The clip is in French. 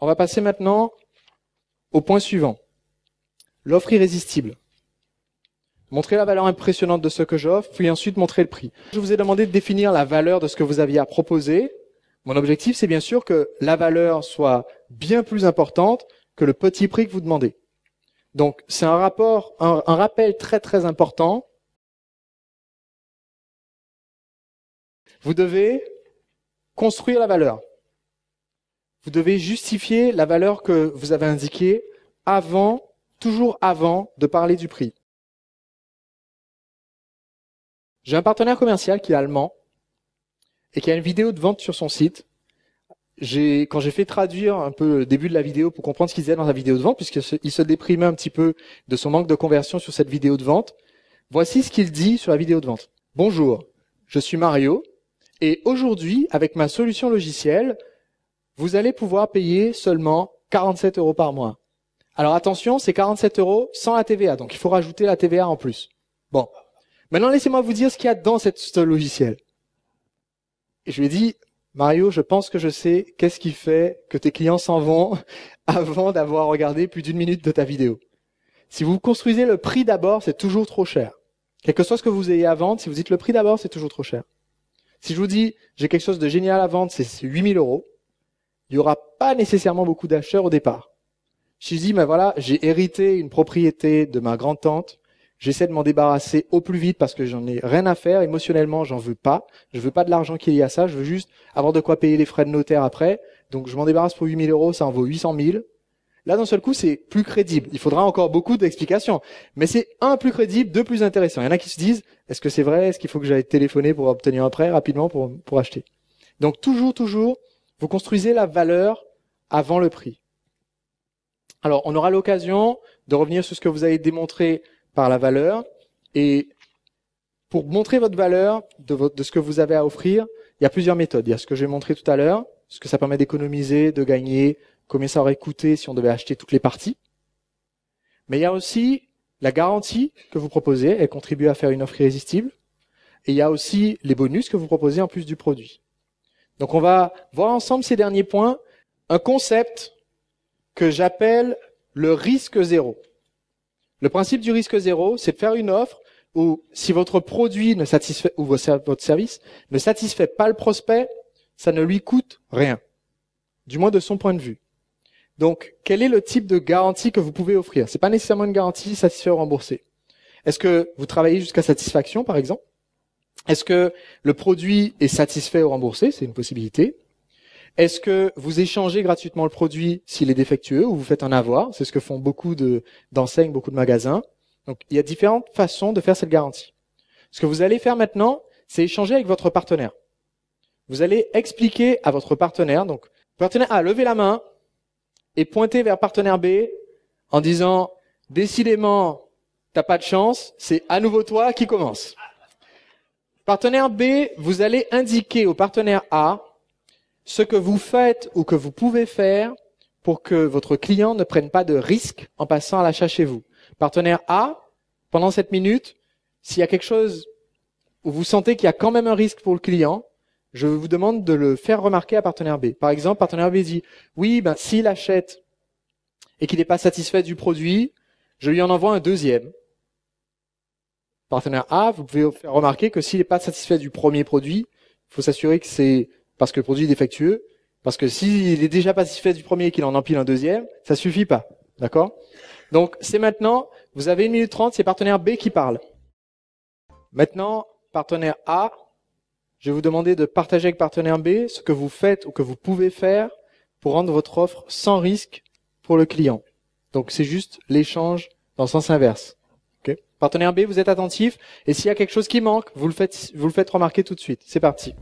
On va passer maintenant au point suivant. L'offre irrésistible. Montrer la valeur impressionnante de ce que j'offre, puis ensuite montrer le prix. Je vous ai demandé de définir la valeur de ce que vous aviez à proposer. Mon objectif, c'est bien sûr que la valeur soit bien plus importante que le petit prix que vous demandez. Donc, c'est un rappel très très important. Vous devez construire la valeur. Vous devez justifier la valeur que vous avez indiquée toujours avant de parler du prix. J'ai un partenaire commercial qui est allemand et qui a une vidéo de vente sur son site. Quand j'ai fait traduire un peu le début de la vidéo pour comprendre ce qu'il disait dans sa vidéo de vente, puisqu'il se déprimait un petit peu de son manque de conversion sur cette vidéo de vente, voici ce qu'il dit sur la vidéo de vente. Bonjour, je suis Mario et aujourd'hui, avec ma solution logicielle, vous allez pouvoir payer seulement 47 € par mois. Alors attention, c'est 47 € sans la TVA, donc il faut rajouter la TVA en plus. Bon, maintenant laissez-moi vous dire ce qu'il y a dans ce logiciel. Et je lui ai dit, Mario, je pense que je sais qu'est-ce qui fait que tes clients s'en vont avant d'avoir regardé plus d'1 minute de ta vidéo. Si vous construisez le prix d'abord, c'est toujours trop cher. Quel que soit ce que vous ayez à vendre, si vous dites le prix d'abord, c'est toujours trop cher. Si je vous dis, j'ai quelque chose de génial à vendre, c'est 8 000 €, il n'y aura pas nécessairement beaucoup d'acheteurs au départ. Si je dis, ben voilà, j'ai hérité une propriété de ma grande-tante, j'essaie de m'en débarrasser au plus vite parce que j'en ai rien à faire, émotionnellement, j'en veux pas. Je veux pas de l'argent qui est lié à ça, je veux juste avoir de quoi payer les frais de notaire après. Donc je m'en débarrasse pour 8 000 €, ça en vaut 800 000. Là, d'un seul coup, c'est plus crédible. Il faudra encore beaucoup d'explications. Mais c'est plus crédible, plus intéressant. Il y en a qui se disent, est-ce que c'est vrai? Est-ce qu'il faut que j'aille téléphoner pour obtenir un prêt rapidement pour acheter? Donc toujours, vous construisez la valeur avant le prix. Alors, on aura l'occasion de revenir sur ce que vous avez démontré par la valeur. Et pour montrer votre valeur, de ce que vous avez à offrir, il y a plusieurs méthodes. Il y a ce que j'ai montré tout à l'heure, ce que ça permet d'économiser, de gagner, combien ça aurait coûté si on devait acheter toutes les parties. Mais il y a aussi la garantie que vous proposez, elle contribue à faire une offre irrésistible. Et il y a aussi les bonus que vous proposez en plus du produit. Donc on va voir ensemble ces derniers points, un concept que j'appelle le risque zéro. Le principe du risque zéro, c'est de faire une offre où si votre produit ne satisfait, ou votre service ne satisfait pas le prospect, ça ne lui coûte rien. Du moins de son point de vue. Donc, quel est le type de garantie que vous pouvez offrir? C'est pas nécessairement une garantie satisfait ou remboursé. Est-ce que vous travaillez jusqu'à satisfaction, par exemple? Est-ce que le produit est satisfait ou remboursé? C'est une possibilité. Est-ce que vous échangez gratuitement le produit s'il est défectueux ou vous faites un avoir? C'est ce que font beaucoup d'enseignes, beaucoup de magasins. Donc, il y a différentes façons de faire cette garantie. Ce que vous allez faire maintenant, c'est échanger avec votre partenaire. Vous allez expliquer à votre partenaire, donc, partenaire A, levez la main et pointez vers partenaire B en disant, décidément, t'as pas de chance, c'est à nouveau toi qui commence. Partenaire B, vous allez indiquer au partenaire A ce que vous faites ou que vous pouvez faire pour que votre client ne prenne pas de risque en passant à l'achat chez vous. Partenaire A, pendant cette minute, s'il y a quelque chose où vous sentez qu'il y a quand même un risque pour le client, je vous demande de le faire remarquer à partenaire B. Par exemple, partenaire B dit, oui, s'il achète et qu'il n'est pas satisfait du produit, je lui en envoie un deuxième. Partenaire A, vous pouvez faire remarquer que s'il n'est pas satisfait du premier produit, il faut s'assurer que c'est parce que le produit est défectueux, parce que s'il est déjà pas satisfait du premier et qu'il en empile un deuxième, ça suffit pas. D'accord? Donc, c'est maintenant, vous avez 1 minute 30, c'est partenaire B qui parle. Maintenant, partenaire A, je vais vous demander de partager avec partenaire B ce que vous faites ou que vous pouvez faire pour rendre votre offre sans risque pour le client. Donc, c'est juste l'échange dans le sens inverse. Okay? Partenaire B, vous êtes attentif, et s'il y a quelque chose qui manque, vous le faites remarquer tout de suite. C'est parti.